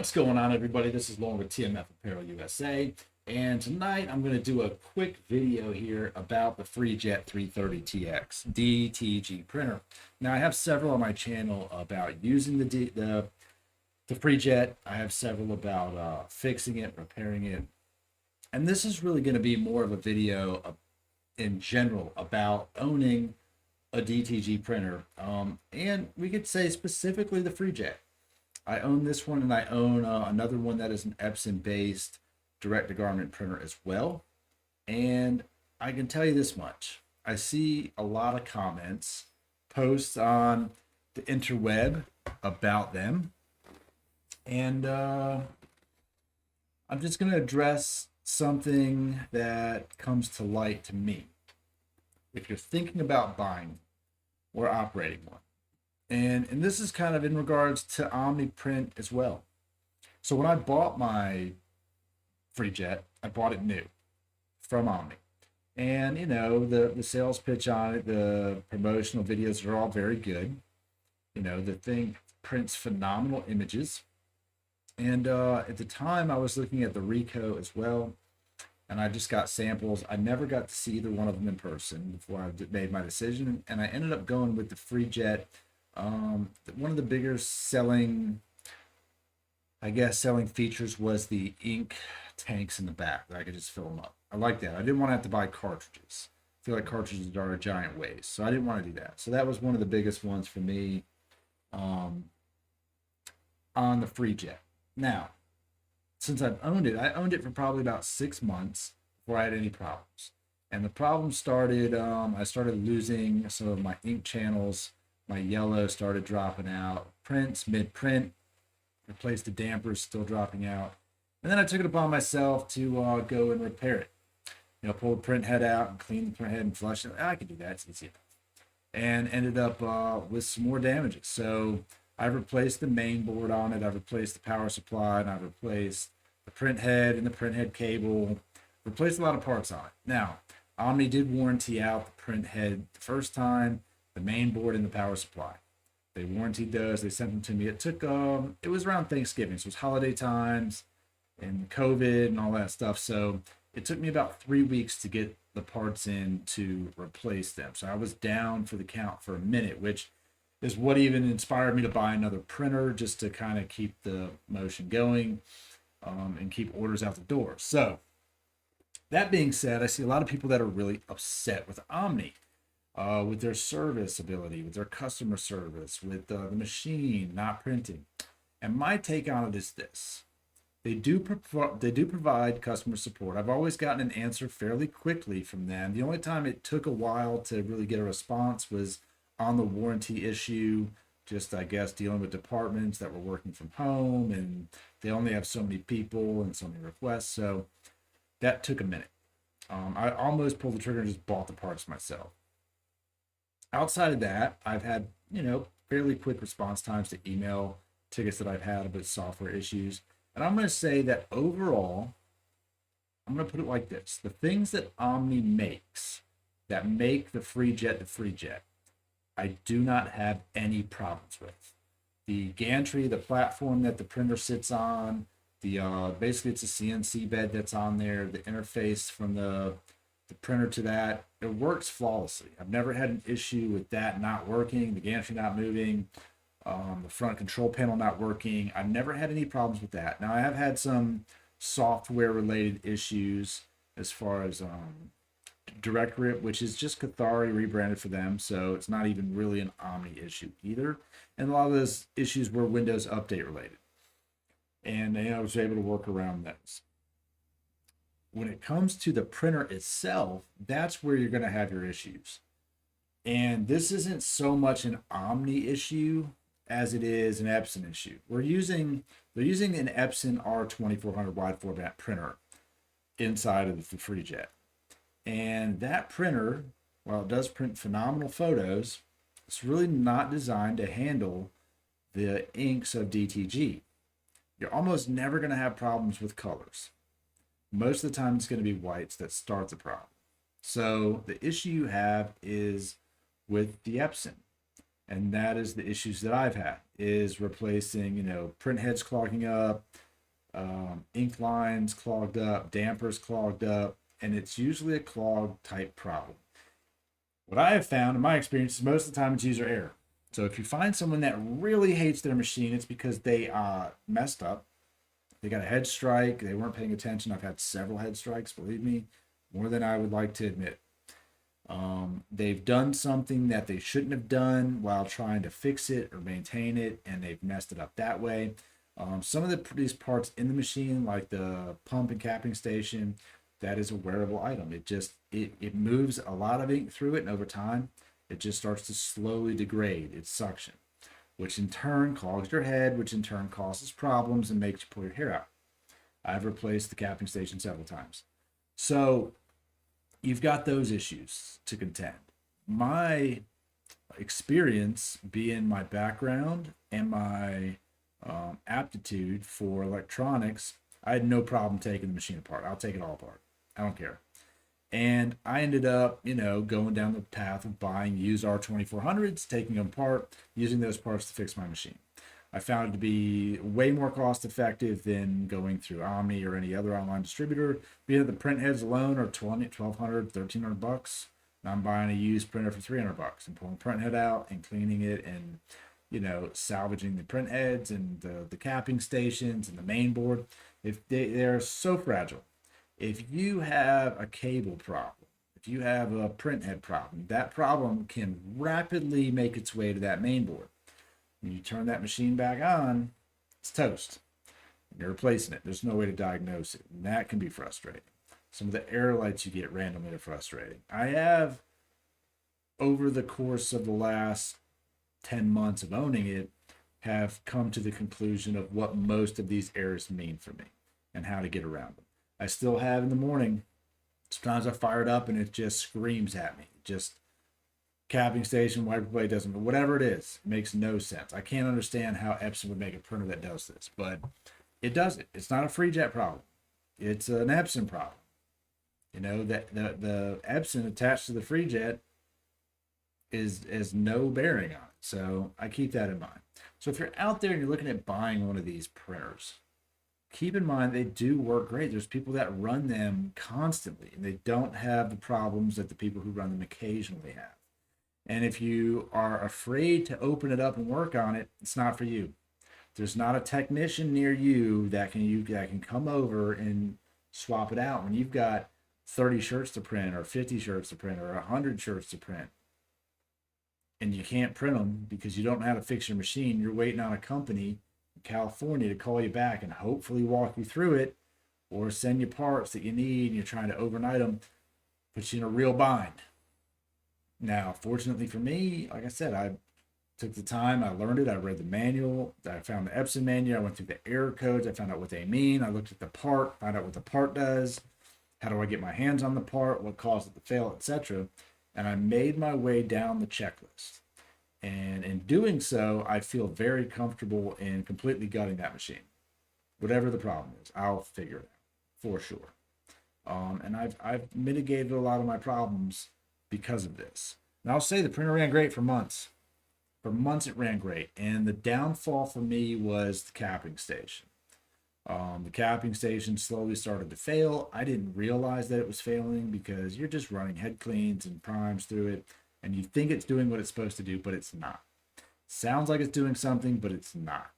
What's going on, everybody? This is Lauren with TMF Apparel USA, and tonight I'm going to do a quick video here about the Freejet 330TX DTG printer. Now, I have several on my channel about using the Freejet. I have several about fixing it, repairing it, and this is really going to be more of a video in general about owning a DTG printer, and we could say specifically the Freejet. I own this one, and I own another one that is an Epson-based direct-to-garment printer as well. And I can tell you this much. I see a lot of comments, posts on the interweb about them. And I'm just going to address something that comes to light to me. If you're thinking about buying or operating one, and this is kind of in regards to Omniprint as well. So when I bought my Freejet, I bought it new from Omni. And, you know, the sales pitch on it, the promotional videos are all very good. You know, the thing prints phenomenal images. And at the time, I was looking at the Ricoh as well. And I just got samples. I never got to see either one of them in person before I made my decision. And I ended up going with the Freejet. One of the bigger selling features was the ink tanks in the back that I could just fill them up. I like that. I didn't want to have to buy cartridges. I feel like cartridges are a giant waste, so I didn't want to do that. So that was one of the biggest ones for me on the Freejet. Now, since I've owned it, I owned it for probably about 6 months before I had any problems. And the problem started, I started losing some of my ink channels. My yellow started dropping out. Prints, mid-print, replaced the dampers, still dropping out. And then I took it upon myself to go and repair it. You know, pull the print head out and clean the print head and flush it. I can do that, it's easy enough. And ended up with some more damages. So I've replaced the main board on it. I've replaced the power supply, and I've replaced the print head and the print head cable. Replaced a lot of parts on it. Now, Omni did warranty out the print head the first time, the main board and the power supply. They warranted those. They sent them to me. It took it was around Thanksgiving, so it was holiday times and COVID and all that stuff. So it took me about 3 weeks to get the parts in to replace them. So I was down for the count for a minute, which is what even inspired me to buy another printer, just to kind of keep the motion going and keep orders out the door. So that being said, I see a lot of people that are really upset with Omni. With their service ability, with their customer service, with the machine not printing. And my take on it is this. They do provide customer support. I've always gotten an answer fairly quickly from them. The only time it took a while to really get a response was on the warranty issue, just, I guess, dealing with departments that were working from home, and they only have so many people and so many requests. So that took a minute. I almost pulled the trigger and just bought the parts myself. Outside of that, I've had, you know, fairly quick response times to email tickets that I've had about software issues. And I'm going to say that overall, I'm going to put it like this. The things that Omni makes that make the Freejet, I do not have any problems with. The gantry, the platform that the printer sits on, basically it's a CNC bed that's on there, the interface from the printer to that, it works flawlessly. I've never had an issue with that not working, the gantry not moving, the front control panel not working. I've never had any problems with that. Now, I have had some software related issues as far as DirectRip, which is just Cathari rebranded for them, so it's not even really an Omni issue either. And a lot of those issues were Windows Update related. And I was able to work around those. When it comes to the printer itself, that's where you're going to have your issues. And this isn't so much an Omni issue as it is an Epson issue. They're using an Epson R2400 wide format printer inside of the Freejet. And that printer, while it does print phenomenal photos, it's really not designed to handle the inks of DTG. You're almost never going to have problems with colors. Most of the time, it's going to be whites that start the problem. So the issue you have is with the Epson. And that is the issues that I've had, is replacing, print heads clogging up, ink lines clogged up, dampers clogged up, and it's usually a clog type problem. What I have found in my experience is most of the time it's user error. So if you find someone that really hates their machine, it's because they messed up. They got a head strike. They weren't paying attention. I've had several head strikes, believe me, more than I would like to admit. They've done something that they shouldn't have done while trying to fix it or maintain it, and they've messed it up that way. Some of these parts in the machine, like the pump and capping station, that is a wearable item. It moves a lot of ink through it, and over time, it just starts to slowly degrade its suction, which in turn clogs your head, which in turn causes problems and makes you pull your hair out. I've replaced the capping station several times. So you've got those issues to contend. My experience, being my background and my aptitude for electronics, I had no problem taking the machine apart. I'll take it all apart. I don't care. And I ended up, going down the path of buying used R2400s, taking them apart, using those parts to fix my machine. I found it to be way more cost effective than going through Omni or any other online distributor. Being that the print heads alone are $1,200, $1,300, and I'm buying a used printer for $300 and pulling the print head out and cleaning it and salvaging the print heads and the capping stations and the main board. If they're so fragile. If you have a cable problem, if you have a print head problem, that problem can rapidly make its way to that main board. When you turn that machine back on, it's toast. You're replacing it. There's no way to diagnose it. And that can be frustrating. Some of the error lights you get randomly are frustrating. I have, over the course of the last 10 months of owning it, have come to the conclusion of what most of these errors mean for me and how to get around them. I still have in the morning, sometimes I fire it up and it just screams at me. Just capping station, wiper blade doesn't, whatever it is, it makes no sense. I can't understand how Epson would make a printer that does this, but it does it. It's not a Freejet problem. It's an Epson problem. That the Epson attached to the Freejet is no bearing on it. So I keep that in mind. So if you're out there and you're looking at buying one of these printers, keep in mind they do work great. There's people that run them constantly and they don't have the problems that the people who run them occasionally have. And if you are afraid to open it up and work on it, it's not for you. There's not a technician near you that can come over and swap it out when you've got 30 shirts to print or 50 shirts to print or 100 shirts to print. And you can't print them because you don't know how to fix your machine. You're waiting on a company California to call you back and hopefully walk you through it or send you parts that you need and you're trying to overnight them, puts you in a real bind. Now, fortunately for me, like I said, I took the time, I learned it, I read the manual, I found the Epson manual, I went through the error codes, I found out what they mean, I looked at the part, found out what the part does, how do I get my hands on the part, what caused it to fail, etc. And I made my way down the checklist. And in doing so, I feel very comfortable in completely gutting that machine. Whatever the problem is, I'll figure it out for sure. And I've mitigated a lot of my problems because of this. And I'll say the printer ran great for months. For months it ran great. And the downfall for me was the capping station. The capping station slowly started to fail. I didn't realize that it was failing because you're just running head cleans and primes through it. And you think it's doing what it's supposed to do, but it's not. Sounds like it's doing something, but it's not.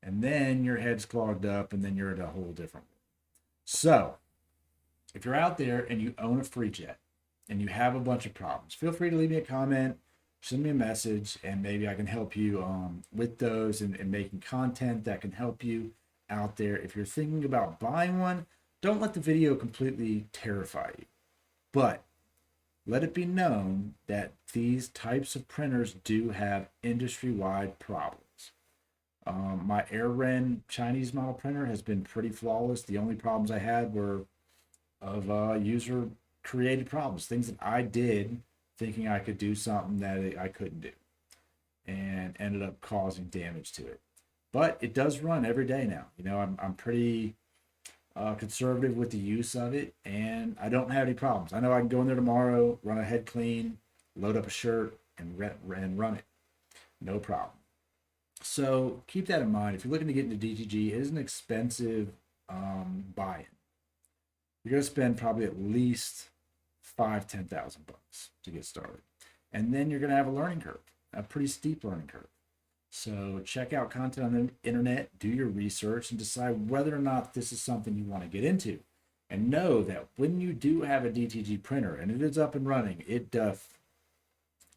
And then your head's clogged up, and then you're at a whole different one. So, if you're out there and you own a Freejet, and you have a bunch of problems, feel free to leave me a comment, send me a message, and maybe I can help you with those and making content that can help you out there. If you're thinking about buying one, don't let the video completely terrify you. But let it be known that these types of printers do have industry-wide problems. My AirRen Chinese model printer has been pretty flawless. The only problems I had were of user-created problems, things that I did thinking I could do something that I couldn't do, and ended up causing damage to it. But it does run every day now. I'm pretty conservative with the use of it, and I don't have any problems. I know I can go in there tomorrow, run a head clean, load up a shirt, and run it. No problem. So keep that in mind. If you're looking to get into DTG, it is an expensive buy-in. You're going to spend probably at least $10,000 to get started. And then you're going to have a learning curve, a pretty steep learning curve. So check out content on the internet, do your research, and decide whether or not this is something you want to get into. And know that when you do have a DTG printer and it is up and running,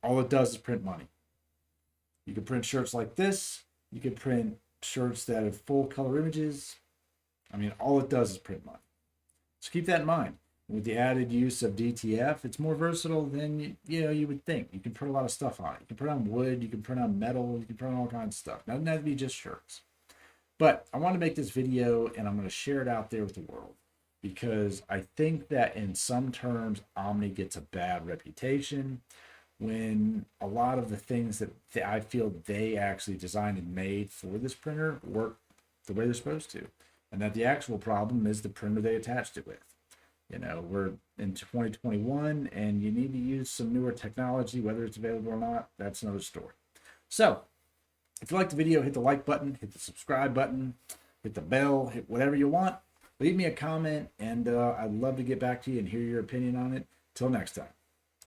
all it does is print money. You can print shirts like this. You can print shirts that have full color images. I mean, all it does is print money. So keep that in mind. With the added use of DTF, it's more versatile than you would think. You can print a lot of stuff on it. You can print on wood, you can print on metal, you can print on all kinds of stuff. It doesn't have to be just shirts. But I want to make this video and I'm going to share it out there with the world because I think that in some terms, Omni gets a bad reputation when a lot of the things that I feel they actually designed and made for this printer work the way they're supposed to. And that the actual problem is the printer they attached it with. We're in 2021 and you need to use some newer technology, whether it's available or not, that's another story. So if you like the video, hit the like button, hit the subscribe button, hit the bell, hit whatever you want. Leave me a comment and I'd love to get back to you and hear your opinion on it. Till next time.